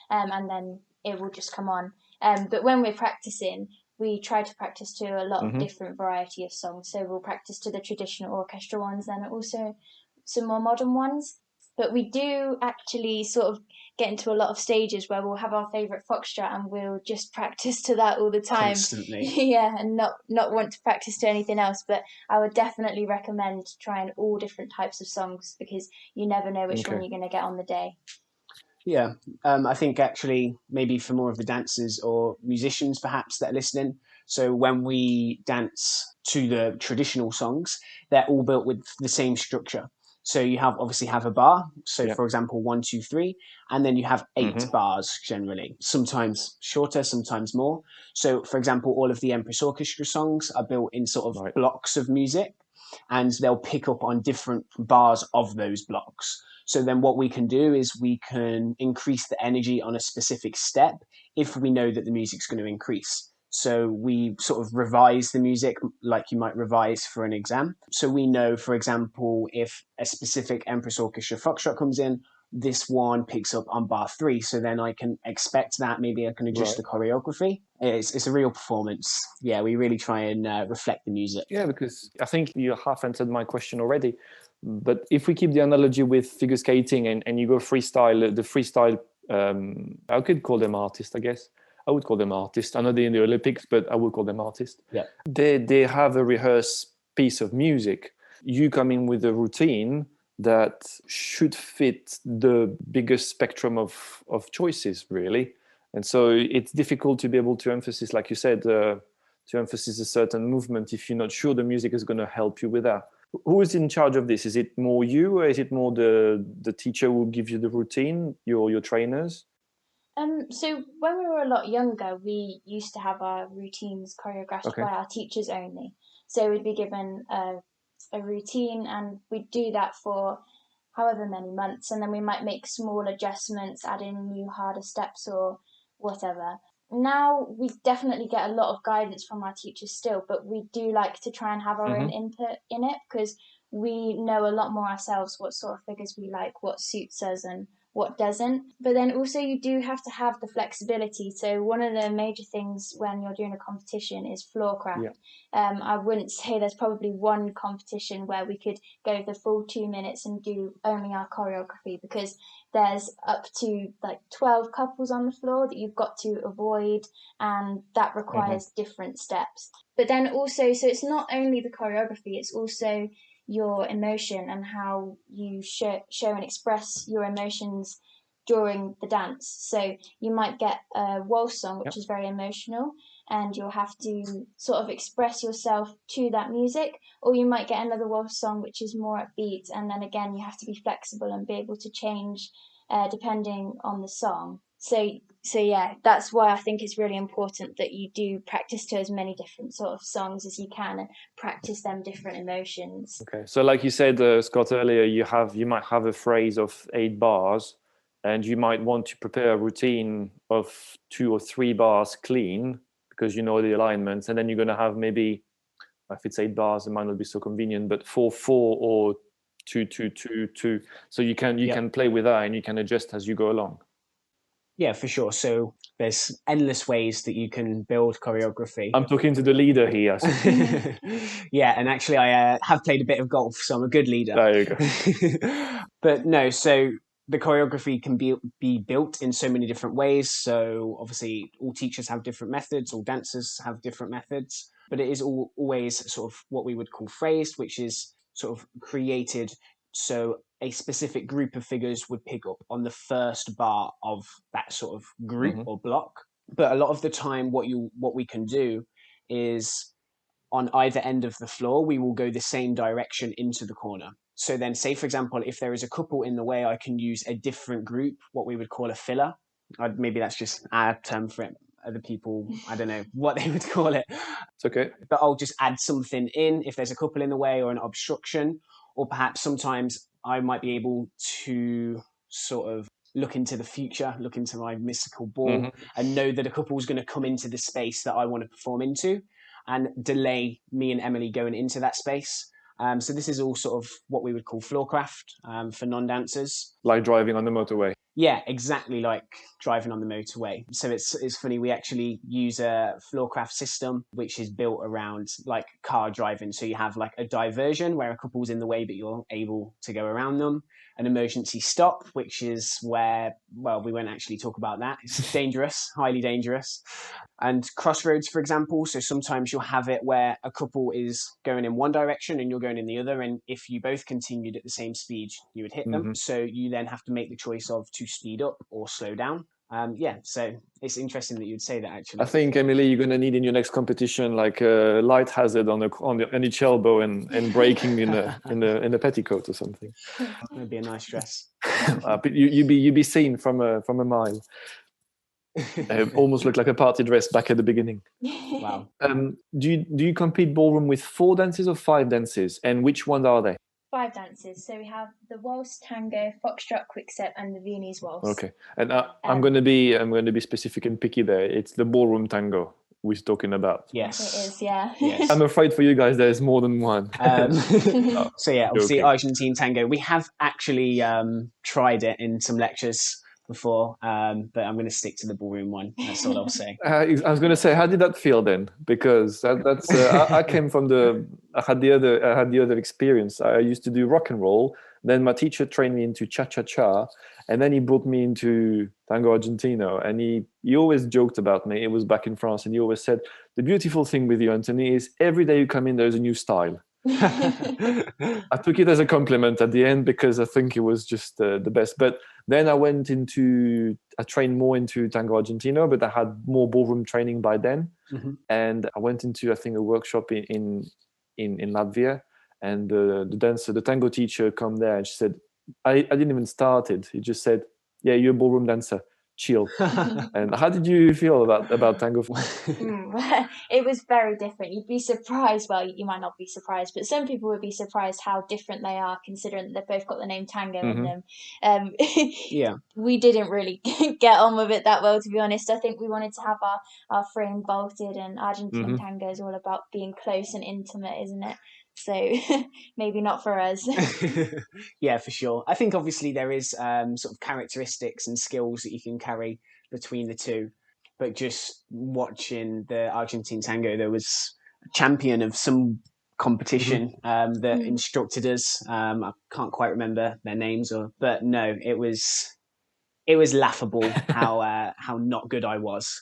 and then it will just come on. But when we're practicing, we try to practice to a lot of different variety of songs. So we'll practice to the traditional orchestra ones, then also some more modern ones. But we do actually sort of get into a lot of stages where we'll have our favourite foxtrot and we'll just practice to that all the time. Constantly. Yeah, and not want to practice to anything else. But I would definitely recommend trying all different types of songs, because you never know which one you're going to get on the day. Yeah, I think actually maybe for more of the dancers or musicians perhaps that are listening, so when we dance to the traditional songs, they're all built with the same structure. So you obviously have a bar. So for example, 1, 2, 3, and then you have 8 bars generally, sometimes shorter, sometimes more. So for example, all of the Empress Orchestra songs are built in sort of blocks of music, and they'll pick up on different bars of those blocks. So then what we can do is we can increase the energy on a specific step if we know that the music's going to increase. So we sort of revise the music like you might revise for an exam. So we know, for example, if a specific Empress Orchestra Foxtrot comes in, this one picks up on bar 3. So then I can expect that. Maybe I can adjust the choreography. It's a real performance. Yeah, we really try and reflect the music. Yeah, because I think you half answered my question already. But if we keep the analogy with figure skating and you go freestyle, the freestyle, I could call them artists, I guess. I would call them artists. I know they're in the Olympics, but I would call them artists. Yeah. They have a rehearsed piece of music. You come in with a routine that should fit the biggest spectrum of choices, really. And so it's difficult to be able to emphasize, like you said, to emphasize a certain movement if you're not sure the music is going to help you with that. Who is in charge of this? Is it more you, or is it more the teacher who gives you the routine, your trainers? So when we were a lot younger, we used to have our routines choreographed by our teachers only. So we'd be given a routine, and we'd do that for however many months, and then we might make small adjustments, add in new harder steps or whatever. Now we definitely get a lot of guidance from our teachers still, but we do like to try and have our own input in it, because we know a lot more ourselves what sort of figures we like, what suits us and what doesn't. But then also you do have to have the flexibility. So one of the major things when you're doing a competition is floor craft. I wouldn't say there's probably one competition where we could go the full 2 minutes and do only our choreography, because there's up to like 12 couples on the floor that you've got to avoid, and that requires different steps. But then also, so it's not only the choreography, it's also your emotion and how you show and express your emotions during the dance. So you might get a waltz song, which is very emotional, and you'll have to sort of express yourself to that music, or you might get another waltz song which is more upbeat, and then again you have to be flexible and be able to change depending on the song. So yeah, that's why I think it's really important that you do practice to as many different sort of songs as you can and practice them different emotions. Okay, so like you said, Scott, earlier, you might have a phrase of 8 bars, and you might want to prepare a routine of 2 or 3 bars clean because you know the alignments, and then you're going to have maybe, if it's 8 bars, it might not be so convenient, but 4, 4 or 2, 2, 2, 2. So you can play with that and you can adjust as you go along. Yeah, for sure. So there's endless ways that you can build choreography. I'm talking to the leader here. Yeah, and actually I have played a bit of golf, so I'm a good leader. There you go. But no, so the choreography can be built in so many different ways. So obviously all teachers have different methods, all dancers have different methods, but it is always sort of what we would call phrased, which is sort of created so a specific group of figures would pick up on the first bar of that sort of group or block. But a lot of the time, what we can do is on either end of the floor, we will go the same direction into the corner. So then, say for example, if there is a couple in the way, I can use a different group, what we would call a filler. Maybe that's just our term for it. Other people, I don't know what they would call it. It's okay. But I'll just add something in if there's a couple in the way or an obstruction, or perhaps sometimes I might be able to sort of look into the future, look into my mystical ball, and know that a couple is going to come into the space that I want to perform into and delay me and Emily going into that space. So this is all sort of what we would call floorcraft for non-dancers. Like driving on the motorway. Yeah, exactly like driving on the motorway. So it's funny, we actually use a floorcraft system which is built around like car driving. So you have like a diversion where a couple's in the way but you're able to go around them. An emergency stop, which is where, well, we won't actually talk about that. It's dangerous, highly dangerous. And crossroads, for example. So sometimes you'll have it where a couple is going in one direction and you're going in the other. And if you both continued at the same speed, you would hit them. So you then have to make the choice of to speed up or slow down. So it's interesting that you'd say that, actually. I think, Emily, you're going to need in your next competition like a light hazard on each elbow and braking in a petticoat or something. That'd be a nice dress. You'd be seen from a mile. Almost look like a party dress back at the beginning. Wow. Do you compete ballroom with 4 dances or 5 dances, and which ones are they? 5 dances. So we have the waltz, tango, foxtrot, quickstep, and the Viennese waltz. Okay, and I'm going to be specific and picky there. It's the ballroom tango we're talking about. Yes, it is. Yeah. Yes. I'm afraid for you guys, there's more than one. So yeah, obviously Okay. Argentine tango. We have actually tried it in some lectures before, but I'm going to stick to the ballroom one. That's all I'll say. I was going to say, how did that feel then? Because that's I came from I had the other experience. I used to do rock and roll. Then my teacher trained me into cha-cha-cha, and then he brought me into tango argentino. And he always joked about me. It was back in France, and he always said, "The beautiful thing with you, Anthony, is every day you come in, there's a new style." I took it as a compliment at the end because I think it was just the best. But then I trained more into tango argentino, but I had more ballroom training by then. And I went into, I think, a workshop in Latvia, and the tango teacher come there, and she said, I didn't even start it. He just said, "Yeah, you're a ballroom dancer. Chill." And how did you feel about tango? It was very different. You'd be surprised. Well, you might not be surprised, but some people would be surprised how different they are, considering that they've both got the name tango in them. Yeah, we didn't really get on with it that well, to be honest. I think we wanted to have our frame bolted, and Argentine tango is all about being close and intimate, isn't it? So maybe not for us. Yeah, for sure. I think obviously there is sort of characteristics and skills that you can carry between the two. But just watching the Argentine tango, there was a champion of some competition that instructed us. I can't quite remember their names, but no, it was laughable how not good I was.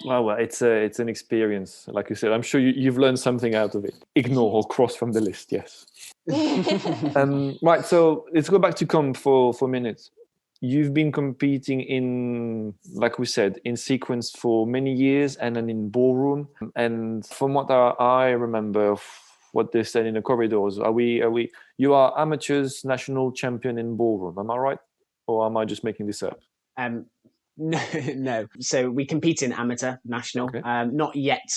Well, it's an experience. Like you said, I'm sure you've learned something out of it. Ignore or cross from the list, yes. Right, so let's go back to comp for a minute. You've been competing in, like we said, in sequence for many years, and then in ballroom. And from what I remember, what they said in the corridors, you are amateurs national champion in ballroom. Am I right, or am I just making this up? No. So we compete in amateur national. Okay. Not yet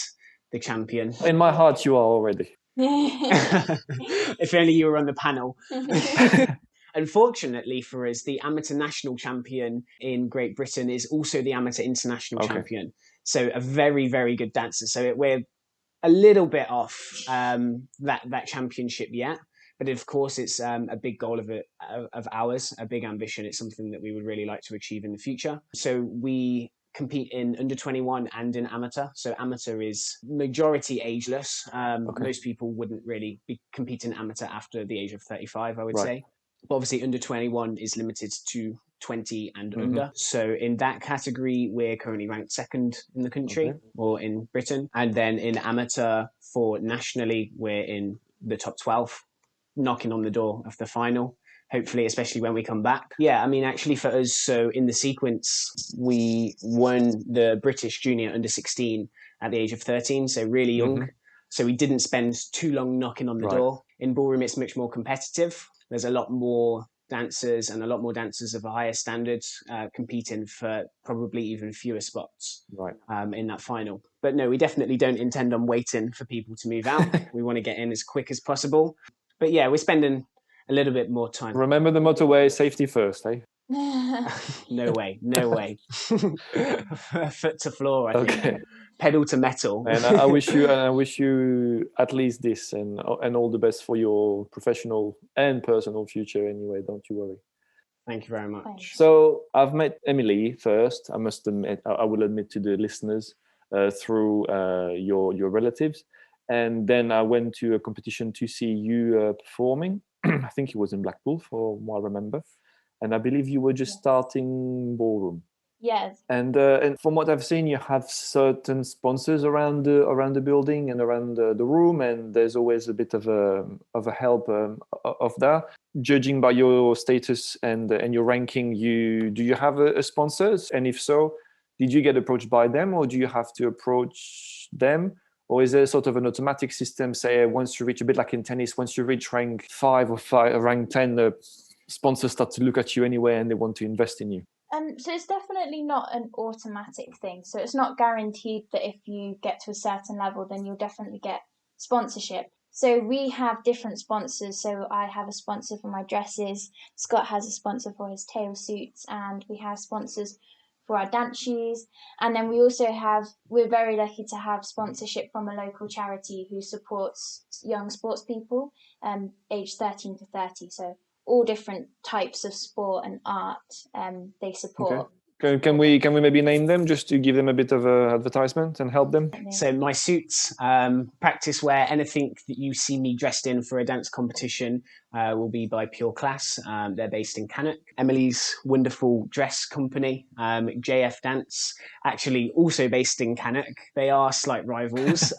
the champion. In my heart, you are already. If only you were on the panel. Unfortunately for us, the amateur national champion in Great Britain is also the amateur international champion. So a very, very good dancer. So we're a little bit off that championship yet. But of course, it's a big goal of ours, a big ambition. It's something that we would really like to achieve in the future. So we compete in under 21 and in amateur. So amateur is majority ageless. Most people wouldn't really be competing amateur after the age of 35, I would say. But obviously under 21 is limited to 20 and under. So in that category, we're currently ranked 2nd in the country or in Britain. And then in amateur for nationally, we're in the top 12. Knocking on the door of the final. hopefully, especially when we come back. Yeah, I mean, actually for us, so in the sequence, we won the British Junior Under-16 at the age of 13, so really young. Mhm. So we didn't spend too long knocking on the Right. door. In ballroom, it's much more competitive. There's a lot more dancers and a lot more dancers of a higher standard competing for probably even fewer spots Right. in that final. But no, we definitely don't intend on waiting for people to move out. We want to get in as quick as possible. But yeah, we're spending a little bit more time. Remember the motorway, safety first, eh? No way, no way. Foot to floor, I think. Okay. Pedal to metal. And I wish you at least this and all the best for your professional and personal future anyway, don't you worry. Thank you very much. Thanks. So I've met Emily first. I must admit, I will admit to the listeners through your relatives, and then I went to a competition to see you performing. I think it was in Blackpool, for what I remember, and I believe you were just starting ballroom. Yes. And from what I've seen, you have certain sponsors around the building and around the room, and there's always a bit of a help of that. Judging by your status and your ranking, do you have a sponsors? And if so, did you get approached by them, or do you have to approach them? Or is there sort of an automatic system, say, once you reach, a bit like in tennis, once you reach rank 5 or rank 10, the sponsors start to look at you anyway and they want to invest in you? So it's definitely not an automatic thing. So it's not guaranteed that if you get to a certain level, then you'll definitely get sponsorship. So we have different sponsors. So I have a sponsor for my dresses. Scott has a sponsor for his tail suits, and we have sponsors for our dance shoes. And then we're very lucky to have sponsorship from a local charity who supports young sports people, aged 13 to 30. So all different types of sport and art they support. Okay. Can we maybe name them just to give them a bit of advertisement and help them? So my suits, practice wear, anything that you see me dressed in for a dance competition will be by Pure Class. They're based in Cannock. Emily's wonderful dress company, JF Dance, actually also based in Cannock. They are slight rivals.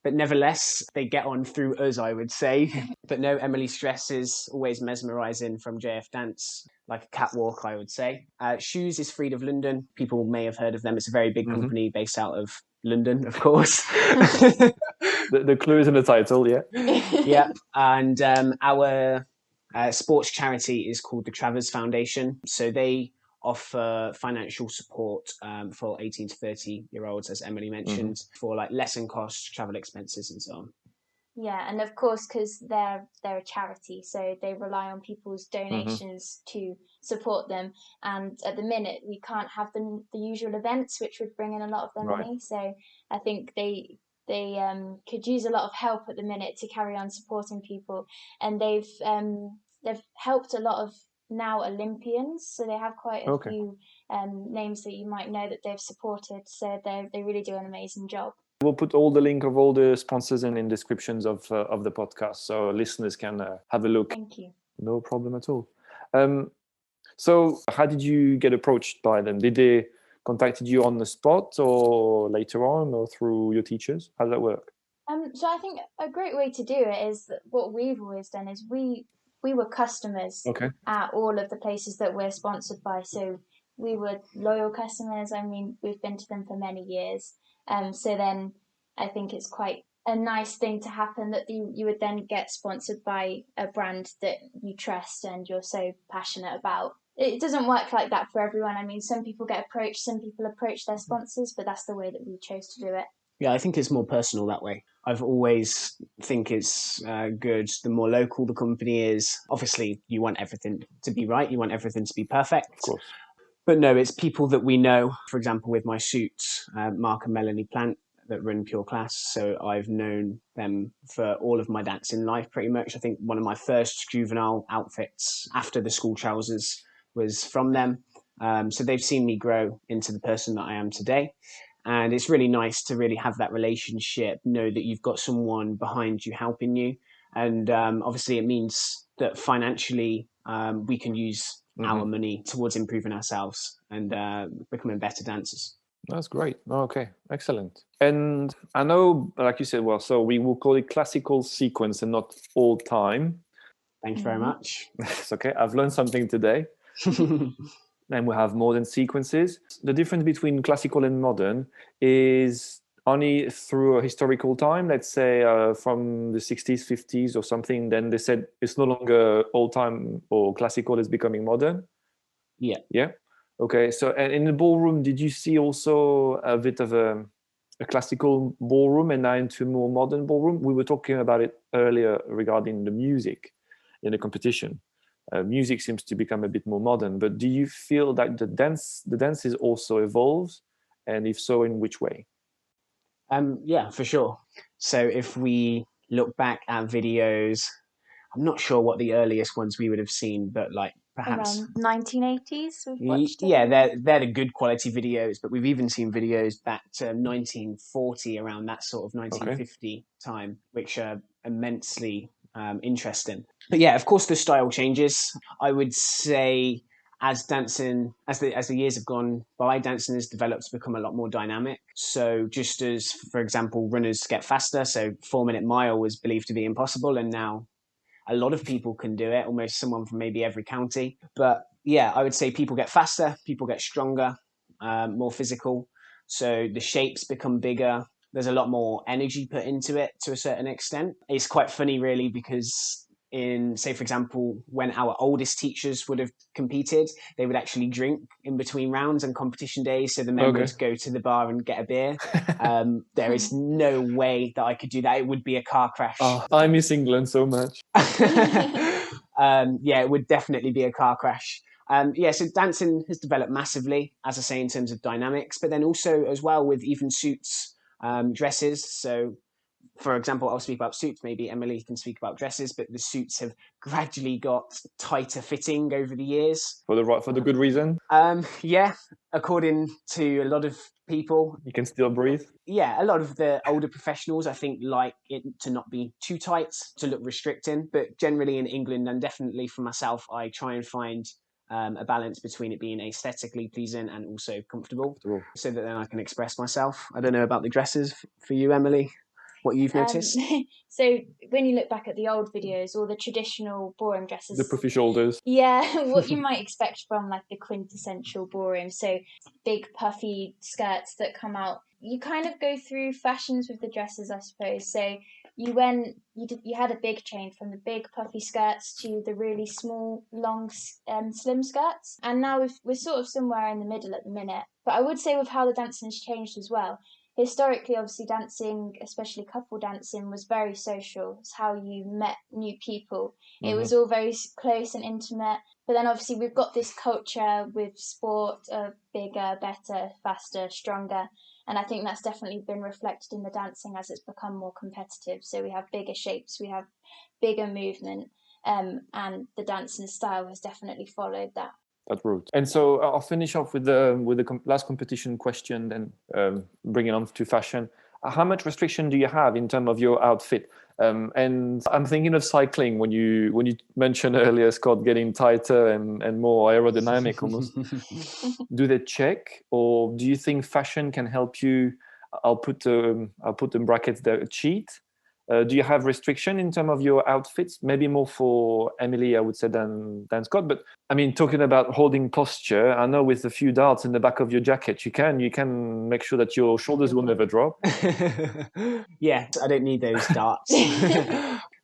But nevertheless, they get on through us, I would say. But no, Emily's dress is always mesmerising from JF Dance, like a catwalk, I would say. Shoes is Freed of London. People may have heard of them. It's a very big company based out of London, of course. The clue is in the title, yeah. Yeah, and our sports charity is called the Travers Foundation. So they offer financial support for 18 to 30-year-olds, as Emily mentioned, for like lesson costs, travel expenses, and so on. Yeah, and of course, because they're a charity, so they rely on people's donations to support them. And at the minute, we can't have the usual events, which would bring in a lot of their money. So I think they could use a lot of help at the minute to carry on supporting people. And they've helped a lot of now Olympians, so they have quite a few names that you might know that they've supported. So they really do an amazing job. We'll put all the link of all the sponsors in descriptions of the podcast, so listeners can have a look. Thank you. No problem at all. So how did you get approached by them? Did they contacted you on the spot or later on or through your teachers? How does that work? So I think a great way to do it is that what we've always done is we were customers at all of the places that we're sponsored by. So we were loyal customers. I mean, we've been to them for many years. So then I think it's quite a nice thing to happen that you would then get sponsored by a brand that you trust and you're so passionate about. It doesn't work like that for everyone. I mean, some people get approached, some people approach their sponsors, but that's the way that we chose to do it. Yeah, I think it's more personal that way. I've always think it's good. The more local the company is, obviously you want everything to be right. You want everything to be perfect. Of course. But no, it's people that we know. For example, with my suits, Mark and Melanie Plant that run Pure Class. So I've known them for all of my dancing life, pretty much. I think one of my first juvenile outfits after the school trousers was from them. So they've seen me grow into the person that I am today. And it's really nice to really have that relationship, know that you've got someone behind you helping you. And obviously it means that financially we can use our money towards improving ourselves and becoming better dancers. That's great. Okay, excellent. And I know, like you said, well, so we will call it classical sequence and not all time. Thank you very much. It's okay. I've learned something today. And we have modern sequences. The difference between classical and modern is only through a historical time, let's say from the 60s, 50s or something. Then they said it's no longer old time or classical, is becoming modern. Yeah. Yeah. Okay. So, and in the ballroom, did you see also a bit of a classical ballroom and now into more modern ballroom? We were talking about it earlier regarding the music in the competition. Music seems to become a bit more modern, but do you feel that the dances also evolves, and if so, in which way? Yeah, for sure. So if we look back at videos, I'm not sure what the earliest ones we would have seen, but like perhaps Around 1980s, we've watched yeah, it. they're the good quality videos, but we've even seen videos back to 1940, around that sort of Okay. 1950 time, which are immensely interesting. But yeah, of course, the style changes. I would say as dancing, as the years have gone by, dancing has developed to become a lot more dynamic. So just as, for example, runners get faster, so 4 minute mile was believed to be impossible, and now a lot of people can do it, almost someone from maybe every county. But yeah, I would say people get faster, people get stronger, more physical. So the shapes become bigger. There's a lot more energy put into it to a certain extent. It's quite funny, really, because in, say, for example, when our oldest teachers would have competed, they would actually drink in between rounds and competition days. So the men would go to the bar and get a beer. There is no way that I could do that. It would be a car crash. Oh, I miss England so much. Yeah, it would definitely be a car crash. Yeah, so dancing has developed massively, as I say, in terms of dynamics, but then also as well with even suits, dresses. So, for example, I'll speak about suits. Maybe Emily can speak about dresses, but the suits have gradually got tighter fitting over the years. For the good reason. Yeah, according to a lot of people, You can still breathe. yeah, a lot of the older professionals, I think, like it to not be too tight, to look restricting. But generally in England, and definitely for myself, I try and find a balance between it being aesthetically pleasing and also comfortable, so that then I can express myself. I don't know about the dresses for you, Emily, what you've noticed. So when you look back at the old videos, all the traditional ballroom dresses, The puffy shoulders. yeah, what you might expect from like the quintessential ballroom. So big puffy skirts that come out. You kind of go through fashions with the dresses, I suppose. So you had a big change from the big puffy skirts to the really small, long, slim skirts, and now we're sort of somewhere in the middle at the minute. But I would say with how the dancing has changed as well. Historically, obviously, dancing, especially couple dancing, was very social. It's how you met new people. It was all very close and intimate. But then obviously we've got this culture with sport of bigger, better, faster, stronger. And I think that's definitely been reflected in the dancing as it's become more competitive. So we have bigger shapes, we have bigger movement, and the dancing style has definitely followed that. That route. And so I'll finish off with the last competition question, then bring it on to fashion. How much restriction do you have in terms of your outfit? And I'm thinking of cycling when you mentioned earlier, Scott, getting tighter and more aerodynamic almost. Do they check, or do you think fashion can help you? I'll put in brackets there, cheat. Do you have restriction in terms of your outfits? Maybe more for Emily, I would say, than Scott. But I mean, talking about holding posture, I know with a few darts in the back of your jacket, you can make sure that your shoulders will never drop. Yeah, I don't need those darts.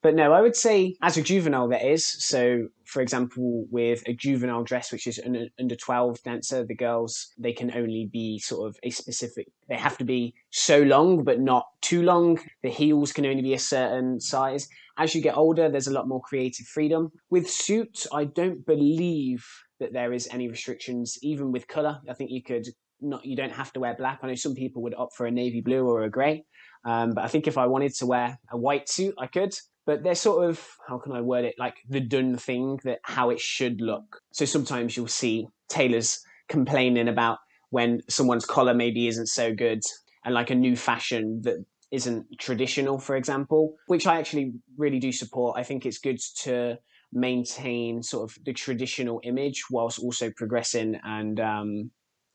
But no, I would say as a juvenile that is. So, for example, with a juvenile dress, which is an under 12 dancer, the girls, they can only be sort of a specific, they have to be so long, but not too long. The heels can only be a certain size. As you get older, there's a lot more creative freedom. With suits, I don't believe that there is any restrictions, even with color. I think you don't have to wear black. I know some people would opt for a navy blue or a gray. But I think if I wanted to wear a white suit, I could. But they're sort of, how can I word it, like the done thing, that how it should look. So sometimes you'll see tailors complaining about when someone's collar maybe isn't so good, and like a new fashion that isn't traditional, for example, which I actually really do support. I think it's good to maintain sort of the traditional image whilst also progressing and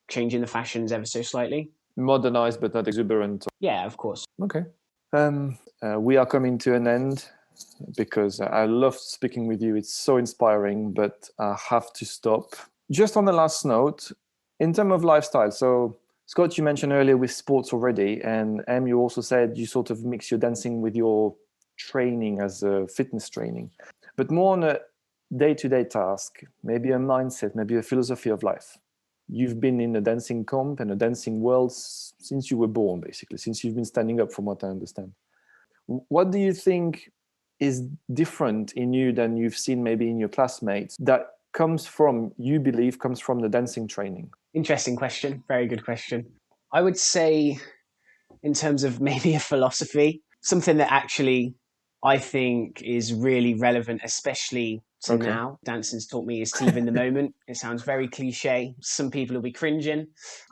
changing the fashions ever so slightly. Modernized but not exuberant. Yeah, of course. Okay. We are coming to an end. because I love speaking with you. It's so inspiring, but I have to stop. Just on the last note, in terms of lifestyle, so Scott, you mentioned earlier with sports already, and Em, you also said you sort of mix your dancing with your training as a fitness training, but more on a day-to-day task, maybe a mindset, maybe a philosophy of life. You've been in a dancing comp and a dancing world since you were born, basically, since you've been standing up, from what I understand. What do you think is different in you than you've seen maybe in your classmates that comes from, you believe, comes from the dancing training? Interesting question. Very good question. I would say, in terms of maybe a philosophy, something that actually I think is really relevant, especially to now. Dancing's taught me is to live in the moment. It sounds very cliche. Some people will be cringing.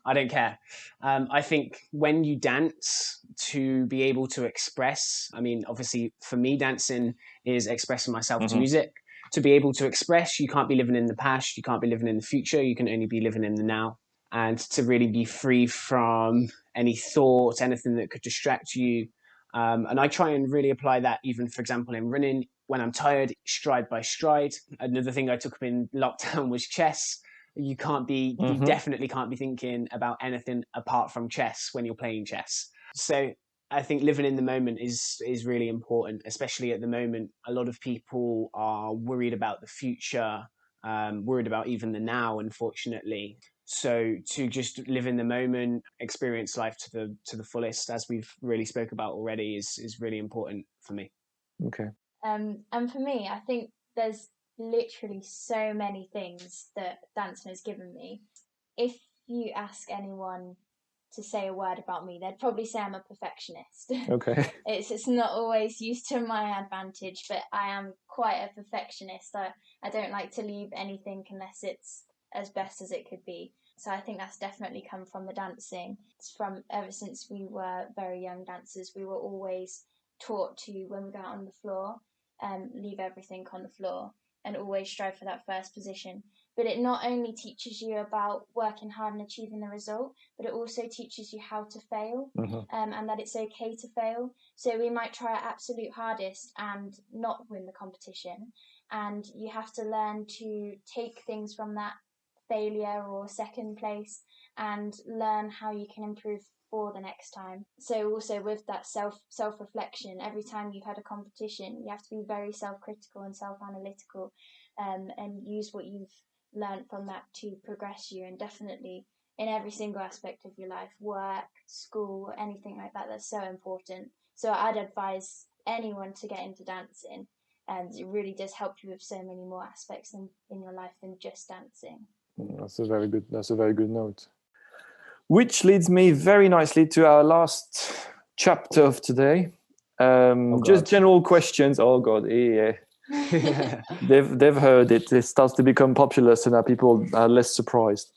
I don't care. I think when you dance, to be able to express, I mean, obviously for me, dancing is expressing myself to music. To be able to express, you can't be living in the past, you can't be living in the future, you can only be living in the now. And to really be free from any thought, anything that could distract you. And I try and really apply that, even, for example, in running. When I'm tired, stride by stride. Another thing I took up in lockdown was chess. You definitely can't be thinking about anything apart from chess when you're playing chess. So I think living in the moment is really important, especially at the moment. A lot of people are worried about the future, worried about even the now, unfortunately. So to just live in the moment, experience life to the fullest, as we've really spoke about already, is really important for me. Okay. And for me, I think there's literally so many things that dancing has given me. If you ask anyone to say a word about me, they'd probably say I'm a perfectionist. Okay. It's not always used to my advantage, but I am quite a perfectionist. I don't like to leave anything unless it's as best as it could be. So I think that's definitely come from the dancing. It's from ever since we were very young dancers, we were always taught to, when we go out on the floor, leave everything on the floor and always strive for that first position. But it not only teaches you about working hard and achieving the result, but it also teaches you how to fail, and that it's okay to fail. So we might try our absolute hardest and not win the competition, and you have to learn to take things from that failure or second place and learn how you can improve for the next time. So also with that self reflection, every time you've had a competition, you have to be very self-critical and self-analytical, and use what you've learned from that to progress you. And definitely in every single aspect of your life, work, school, anything like that, that's so important. So I'd advise anyone to get into dancing, and it really does help you with so many more aspects in your life than just dancing. That's a very good note. Which leads me very nicely to our last chapter of today. Just general questions. Oh God, yeah. They've heard it. It starts to become popular, so now people are less surprised.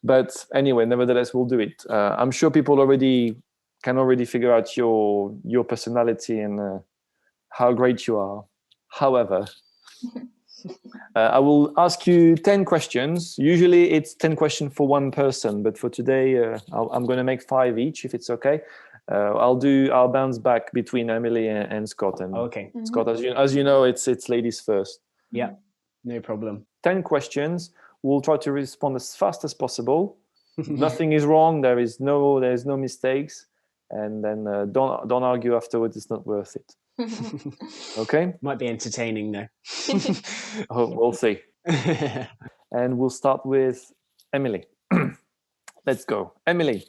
But anyway, nevertheless, we'll do it. I'm sure people can already figure out your personality and how great you are. However, I will ask you 10 questions. Usually it's 10 questions for one person, but for today, I'm going to make 5 each, if it's okay. I'll bounce back between Emily and Scott. And okay. Scott, as you know, it's ladies first. Yeah, no problem. 10 questions. We'll try to respond as fast as possible. Nothing is wrong. There's no mistakes. And then don't argue afterwards. It's not worth it. Okay. Might be entertaining though. Oh, we'll see. And we'll start with Emily. Let's go. Emily,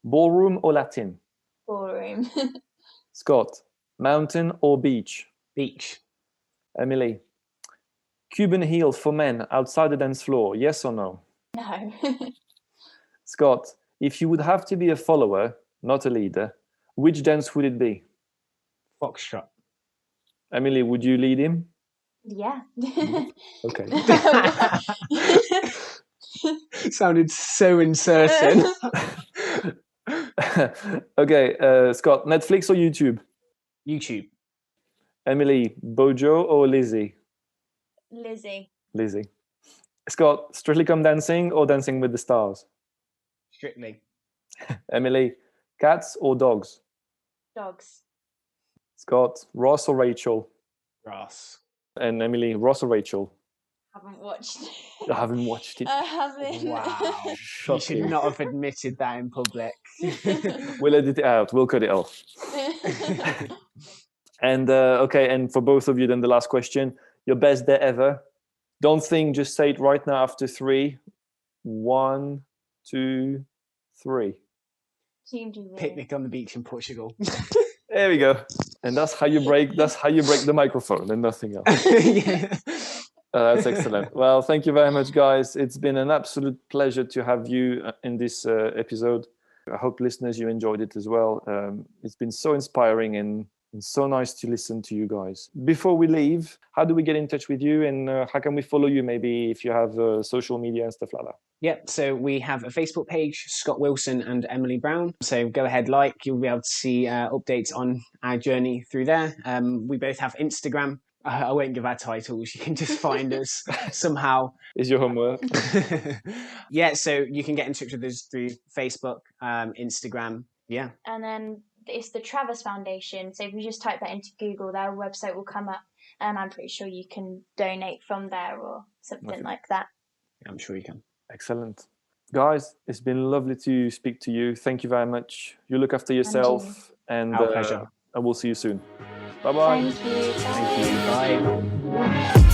ballroom or Latin? Ballroom. Scott, mountain or beach? Beach. Emily, Cuban heels for men outside the dance floor, yes or no? No. Scott, if you would have to be a follower, not a leader, which dance would it be? Foxtrot. Emily, would you lead him? Yeah. Okay. Sounded so uncertain. Okay, Scott, Netflix or YouTube? YouTube. Emily, Bojo or Lizzie? Lizzie. Lizzie. Scott, Strictly Come Dancing or Dancing with the Stars? Strictly. Emily, cats or dogs? Dogs. Scott, Ross or Rachel? Ross. And Emily, Ross or Rachel? Haven't watched. I haven't watched it. I haven't. Wow. You should Shocking. not have admitted that in public. We'll edit it out. We'll cut it off. And okay, and for both of you, then the last question: your best day ever? Don't think. Just say it right now. After 3, 1, 2, 3. Picnic on the beach in Portugal. There we go. And that's how you break. That's how you break the microphone, and nothing else. Yeah. That's excellent. Well, thank you very much, guys. It's been an absolute pleasure to have you in this episode. I hope listeners you enjoyed it as well. It's been so inspiring and so nice to listen to you guys. Before we leave, how do we get in touch with you, and how can we follow you? Maybe if you have social media and stuff like that. Yep, so we have a Facebook page, Scott Wilson and Emily Brown. So go ahead, you'll be able to see updates on our journey through there. We both have Instagram. I won't give our titles. You can just find us somehow. Is your homework? Yeah, so you can get in touch with us through Facebook, Instagram. Yeah. And then it's the Travis Foundation. So if you just type that into Google, their website will come up, and I'm pretty sure you can donate from there or something like that. I'm sure you can. Excellent. Guys, it's been lovely to speak to you. Thank you very much. You look after yourself, and our pleasure. I will see you soon. Bye-bye. Thank you. Thank you. Bye.